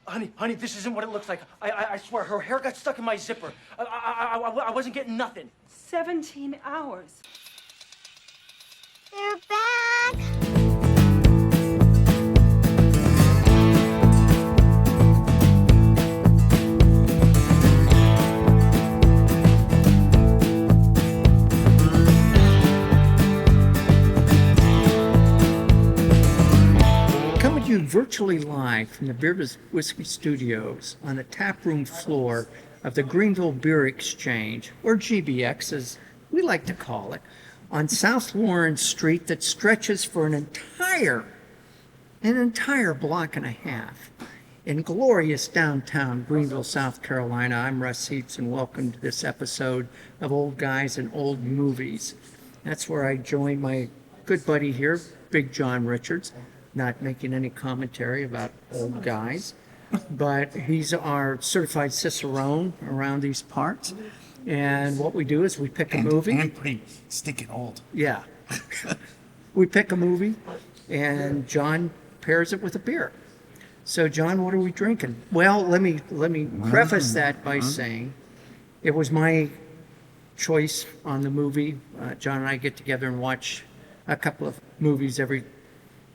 Honey, this isn't what it looks like. I swear, her hair got stuck in my zipper. I wasn't getting nothing. 17 hours. They're back! Coming to you virtually live from the Beer's Whiskey Studios on the taproom floor of the Greenville Beer Exchange, or GBX as we like to call it, on South Lawrence Street that stretches for an entire block and a half in glorious downtown Greenville, South Carolina. I'm Russ Heaps, and welcome to this episode of Old Guys and Old Movies. That's where I join my good buddy here, Big John Richards. Not making any commentary about old guys, but he's our certified cicerone around these parts. And what we do is we pick a movie. And pretty stinking old. Yeah. We pick a movie, and John pairs it with a beer. So, John, what are we drinking? Well, let me preface that by saying it was my choice on the movie. John and I get together and watch a couple of movies every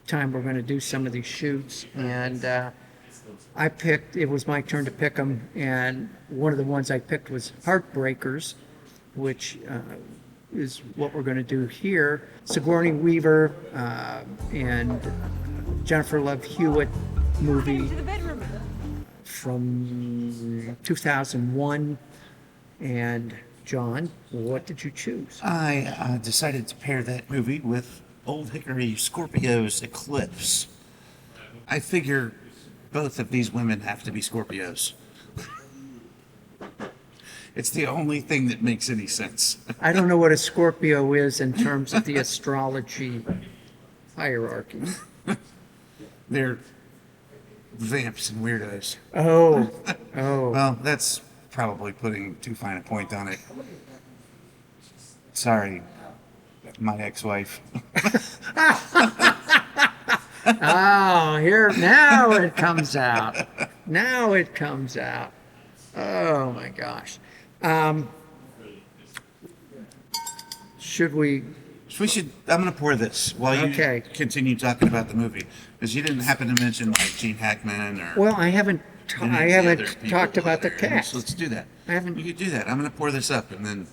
time we're going to do some of these shoots, and it was my turn to pick them, and one of the ones I picked was Heartbreakers, which is what we're going to do here. Sigourney Weaver and Jennifer Love Hewitt movie from 2001. And John, what did you choose? I decided to pair that movie with Olde Hickory Scorpio's Eclipse. I figure both of these women have to be Scorpios. It's the only thing that makes any sense. I don't know what a Scorpio is in terms of the astrology hierarchy. They're vamps and weirdos. Oh. Well, that's probably putting too fine a point on it. Sorry, my ex-wife. Oh, now it comes out. Now it comes out. Oh my gosh. Should we? We should. I'm going to pour this while you continue talking about the movie, because you didn't happen to mention like Gene Hackman or. Well, I haven't talked about the cast. So let's do that. I haven't. You could do that. I'm going to pour this up, and then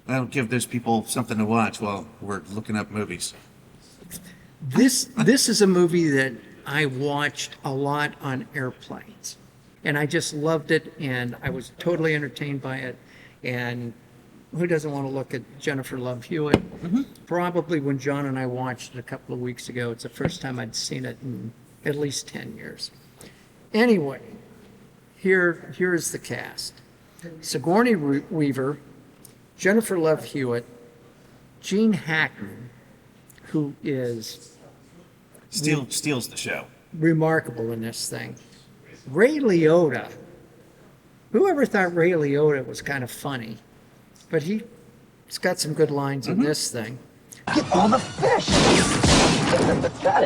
that'll give those people something to watch while we're looking up movies. This is a movie that I watched a lot on airplanes, and I just loved it, and I was totally entertained by it. And who doesn't want to look at Jennifer Love Hewitt? Mm-hmm. Probably when John and I watched it a couple of weeks ago, it's the first time I'd seen it in at least 10 years. Anyway, here's the cast. Sigourney Weaver, Jennifer Love Hewitt, Gene Hackman, who is steals the show. Remarkable in this thing. Ray Liotta. Whoever thought Ray Liotta was kind of funny? But he's got some good lines in this thing. Get all the fish!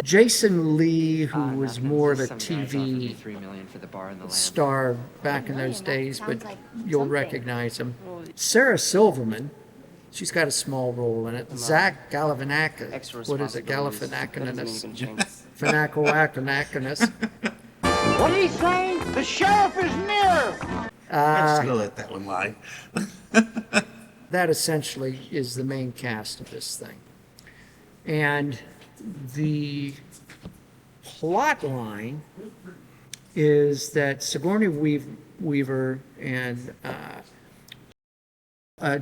Jason Lee, who was more of a TV star back in those days, but you'll recognize him. Sarah Silverman, she's got a small role in it. Zach Galifianakis. What is it? Galifianakis? Fanackoakanakis. What are you saying? The sheriff is near! I'm just going to let that one lie. That essentially is the main cast of this thing. And the plot line is that Sigourney Weaver and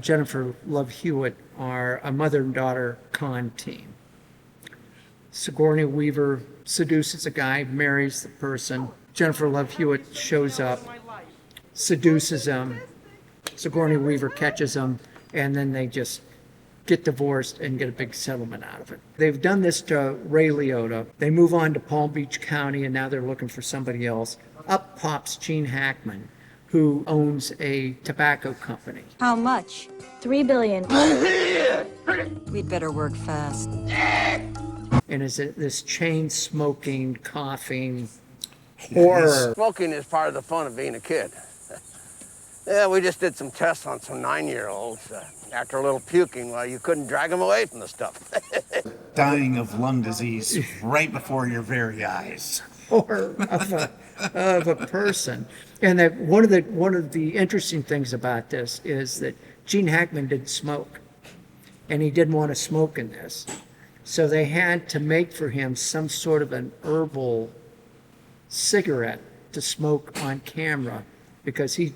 Jennifer Love Hewitt are a mother and daughter con team. Sigourney Weaver seduces a guy, marries the person. Jennifer Love Hewitt shows up, seduces him. Sigourney Weaver catches him, and then they just get divorced and get a big settlement out of it. They've done this to Ray Liotta. They move on to Palm Beach County, and now they're looking for somebody else. Up pops Gene Hackman, who owns a tobacco company. How much? $3 billion. We'd better work fast. And is it this chain-smoking, coughing, Horror. Smoking is part of the fun of being a kid. Yeah, we just did some tests on some 9-year-olds. After a little puking, well, you couldn't drag them away from the stuff. Dying of lung disease right before your very eyes. Horror of a person. And that one of the interesting things about this is that Gene Hackman didn't smoke, and he didn't want to smoke in this, so they had to make for him some sort of an herbal cigarette to smoke on camera, because he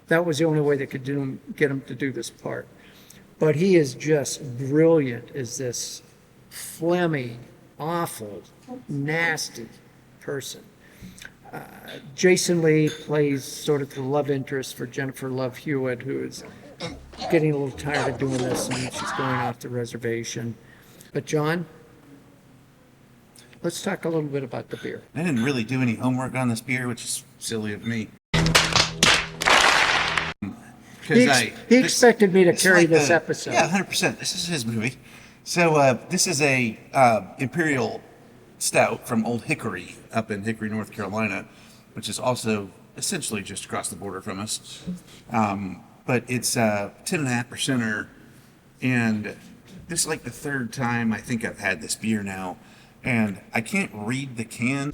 that was the only way they could get him to do this part. But he is just brilliant as this phlegmy, awful, nasty person. Jason Lee plays sort of the love interest for Jennifer Love Hewitt, who is getting a little tired of doing this and she's going off the reservation. But John, let's talk a little bit about the beer. I didn't really do any homework on this beer, which is silly of me. He expected me to carry this episode. Yeah, 100%. This is his movie. So this is a Imperial Stout from Olde Hickory up in Hickory, North Carolina, which is also essentially just across the border from us. But it's 10.5%er, and this is like the third time I think I've had this beer now, and I can't read the can.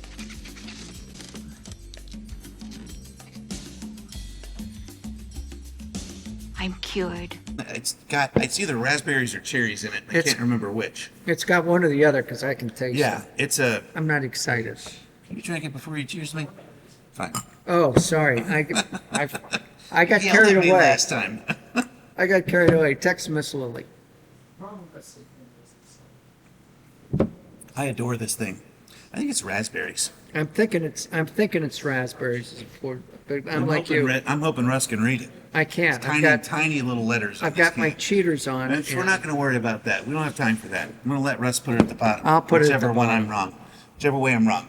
I'm cured. It's either raspberries or cherries in it. I can't remember which. It's got one or the other because I can taste it. Yeah, I'm not excited. Can you drink it before you cheers me? Fine. Oh, sorry. I got You carried yelled at me away. last time. I got carried away. Text Miss Lily. I adore this thing. I think it's raspberries. I'm thinking it's raspberries, but I'm like hoping you. I'm hoping Russ can read it. I can't. It's tiny little letters. I've got my cheaters on. We're not going to worry about that. We don't have time for that. I'm going to let Russ put it at the bottom. I'll put it at the Whichever one bottom. I'm wrong. Whichever way I'm wrong.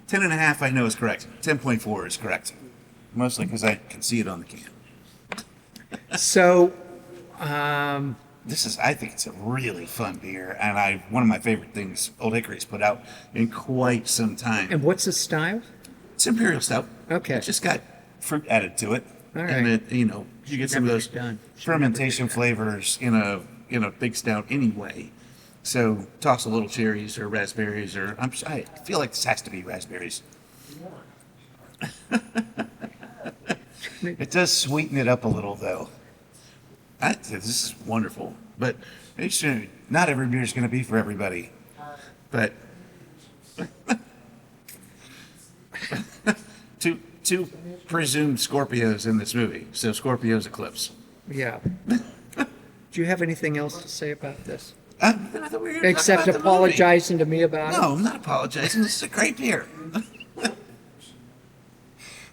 10.5 I know is correct. 10.4 is correct. Mostly because I can see it on the can. So, I think it's a really fun beer, and one of my favorite things Olde Hickory's put out in quite some time. and what's the style? It's Imperial Stout. Okay. It's just got fruit added to it. All And right. it, you get some of Never those done. fermentation flavors in a big stout anyway. So toss a little cherries or raspberries, or I feel like this has to be raspberries. It does sweeten it up a little, though. This is wonderful, but not every beer is going to be for everybody. But two presumed Scorpios in this movie, so Scorpio's Eclipse. Yeah. Do you have anything else to say about this? I thought we were gonna talk Except about the apologizing to me about movie. No, I'm not apologizing. This is a great beer.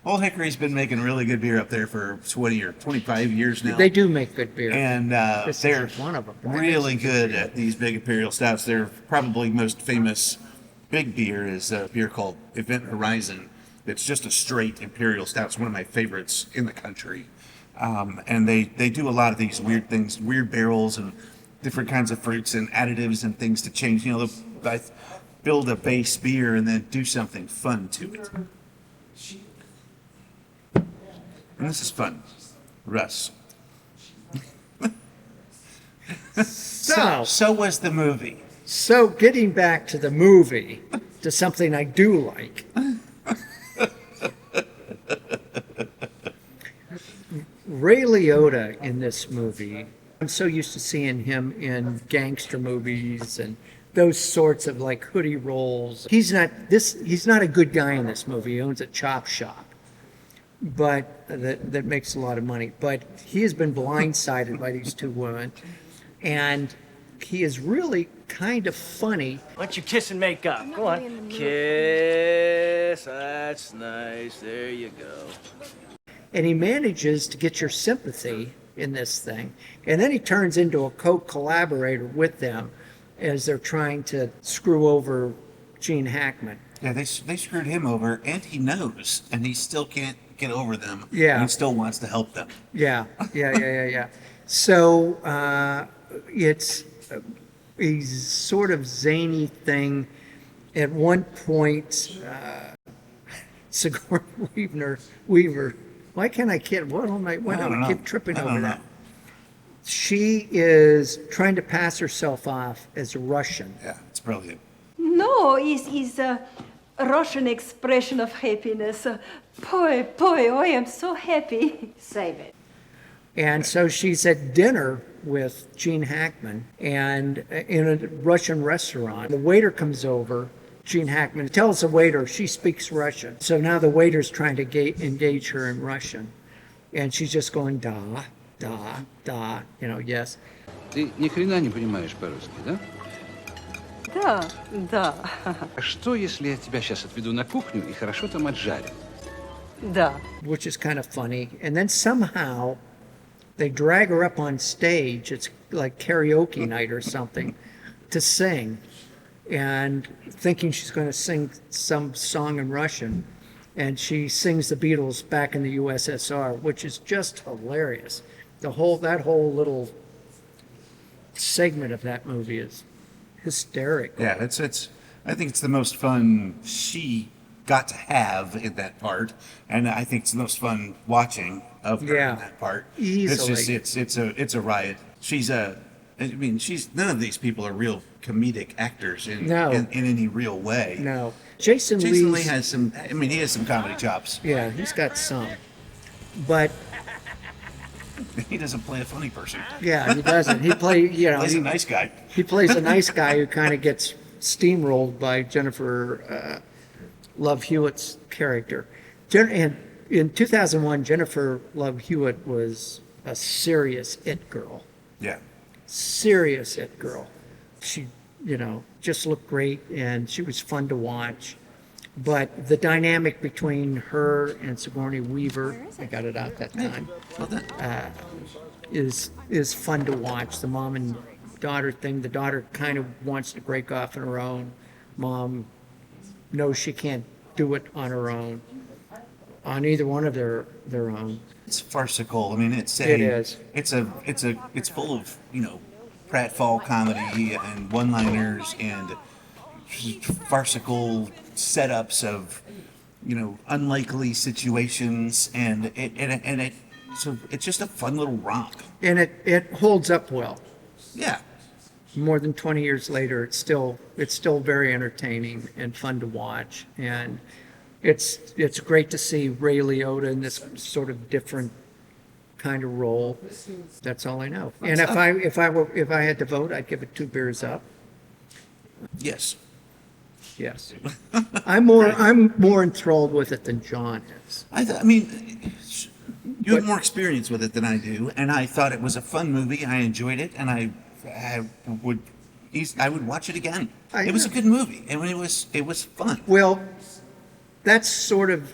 Olde Hickory's been making really good beer up there for 20 or 25 years now. it? They do make good beer. And This they're is one of them. really good at these big imperial stouts. Their probably most famous big beer is a beer called Event Horizon. It's just a straight imperial stout. It's one of my favorites in the country. And they do a lot of these weird things, weird barrels and different kinds of fruits and additives and things to change. They'll build a base beer and then do something fun to it. And this is fun. Russ. So was the movie. So getting back to the movie, to something I do like. Ray Liotta in this movie, I'm so used to seeing him in gangster movies and those sorts of like hoodie roles. He's not a good guy in this movie. He owns a chop shop, but that makes a lot of money. But he has been blindsided by these two women, and he is really kind of funny. Why don't you kiss and make up? Go on. Kiss. That's nice. There you go. And he manages to get your sympathy in this thing. And then he turns into a co-collaborator with them as they're trying to screw over Gene Hackman. Yeah, they screwed him over, and he knows, and he still can't get over them. Yeah. And he still wants to help them. Yeah. So it's a sort of zany thing. At one point, Sigourney Weaver. Why can't I kid? Why do I don't know. keep tripping I don't over know. that? She is trying to pass herself off as Russian. Yeah, it's brilliant. No, is a Russian expression of happiness. Boy, I am so happy. Save it. And so she's at dinner with Gene Hackman and in a Russian restaurant. The waiter comes over. Gene Hackman tells the waiter she speaks Russian. So now the waiter's trying to engage her in Russian. And she's just going, da, da, da, yes. Ты ни хрена не понимаешь по-русски, да? Да. А что, если я тебя сейчас отведу на кухню и хорошо там отжарю? Да. Which is kind of funny. And then somehow they drag her up on stage. It's like karaoke night or something to sing. And thinking she's going to sing some song in Russian. And she sings the Beatles Back in the USSR, which is just hilarious. That whole little segment of that movie is hysterical. Yeah, it's. I think it's the most fun she got to have in that part, and I think it's the most fun watching of her in that part. Easily. It's just it's a riot. She's none of these people are real comedic actors in any real way. No. Jason Lee Lee's, has some. I mean, he has some comedy chops. yeah, he's got some. But He doesn't play a funny person. yeah, he doesn't. He He's a nice guy. He plays a nice guy who kind of gets steamrolled by Jennifer Love Hewitt's character. And in 2001, Jennifer Love Hewitt was a serious it girl. Yeah. Serious it girl. She, just looked great, and she was fun to watch. But the dynamic between her and Sigourney Weaver, I got it out that time, is fun to watch. The mom and daughter thing. The daughter kind of wants to break off on her own. Mom knows she can't do it on her own, on either one of their own. It's farcical. I mean, It is. It's full of pratfall comedy and one-liners and farcical setups of unlikely situations, and it's just a fun little romp. And it holds up well. Yeah. More than 20 years later, it's still very entertaining and fun to watch. And it's great to see Ray Liotta in this sort of different kind of role. That's all I know. And if I had to vote, I'd give it 2 beers up. Yes. Yes. I'm more enthralled with it than John is. I mean, you have more experience with it than I do, and I thought it was a fun movie. I enjoyed it, and I would watch it again. It was a good movie, and it was fun. Well, that's sort of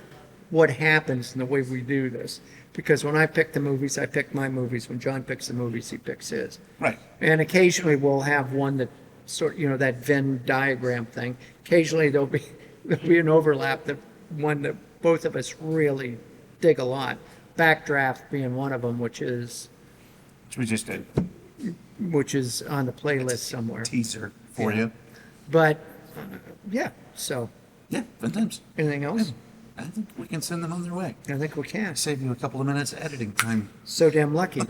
what happens in the way we do this. Because when I pick the movies, I pick my movies. When John picks the movies, he picks his. Right. And occasionally we'll have one that that Venn diagram thing. Occasionally there'll be an overlap, that one that both of us really dig a lot. Backdraft being one of them, which is We just did on the playlist somewhere. teaser for you. But so Yeah, fun times. anything else? I think we can send them on their way. I think we can. Save you a couple of minutes of editing time. So damn lucky.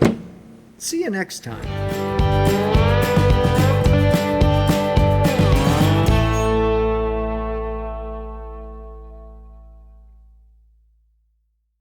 See you next time.